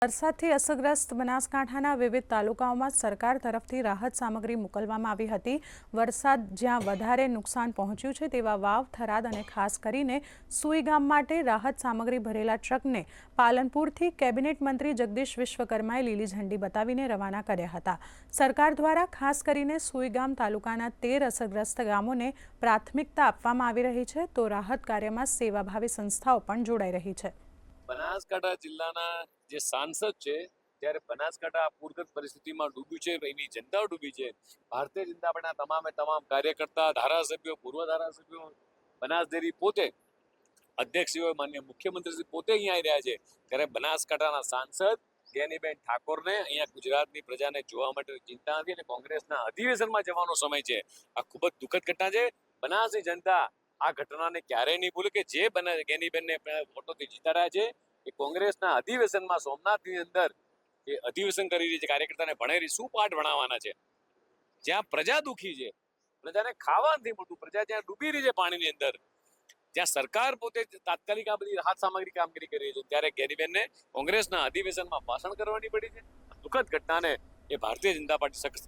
વરસાદથી અસરગ્રસ્ત બનાસકાંઠાના વિવિધ તાલુકાઓમાં સરકાર તરફથી રાહત સામગ્રી મોકલવામાં આવી હતી। વરસાદ જ્યાં વધારે નુકસાન પહોંચ્યું છે તેવા વાવ, થરાદ અને ખાસ કરીને સુઈ ગામ માટે રાહત સામગ્રી ભરેલા ટ્રકને પાલનપુરથી કેબિનેટ મંત્રી જગદીશ વિશ્વકર્માએ લીલી ઝંડી બતાવીને રવાના કર્યા હતા। સરકાર દ્વારા ખાસ કરીને સુઈ ગામ તાલુકાના 13 અસરગ્રસ્ત ગામોને પ્રાથમિકતા આપવામાં આવી રહી છે, તો રાહત કાર્યમાં સેવાભાવી સંસ્થાઓ પણ જોડાઈ રહી છે। બનાસકાંઠા જિલ્લાના જે સાંસદ છે ત્યારે બનાસકાંઠા પૂરગ્રસ્ત પરિસ્થિતિમાં ડૂબ્યું છે, એની જનતા ડૂબી છે। ભારતીય જનતા પાર્ટીના તમામ કાર્યકર્તા, ધારાસભ્યો, પૂર્વ ધારાસભ્યો, બનાસ ડેરી પોતે અધ્યક્ષીઓ, માનનીય મુખ્યમંત્રી પોતે અહીંયા આવી રહ્યા છે ત્યારે બનાસકાંઠાના સાંસદ જ્ઞાનીબેન ઠાકોરને અહીંયા ગુજરાતની પ્રજાને જોવા માટે ચિંતા નથી અને કોંગ્રેસના અધિવેશનમાં જવાનો સમય છે। આ ખૂબ જ દુઃખદ ઘટના છે। બનાસની જનતા આ ઘટનાને ક્યારેય નહીં ભૂલે કે જે જ્ઞાનીબેનને વોટોથી જીતાડ્યા છે એ કોંગ્રેસના અધિવેશનમાં સોમનાથની અંદર જે અધિવેશન કરી રહી છે, કાર્યકર્તાને ભણાવી શું પાઠ ભણાવવાના છે? જ્યાં પ્રજા દુઃખી છે, પ્રજાને ખાવા નથી મળતું, પ્રજા જ્યાં ડૂબી રહી છે પાણીની અંદર, જ્યાં સરકાર પોતે તાત્કાલિક આ બધી રાહત સામગ્રી કામગીરી કરી રહી છે, ત્યારે જ્ઞાનીબેનને કોંગ્રેસના અધિવેશનમાં ભાષણ કરવાની પડી છે। દુઃખદ ઘટનાને એ ભારતીય જનતા પાર્ટી સખત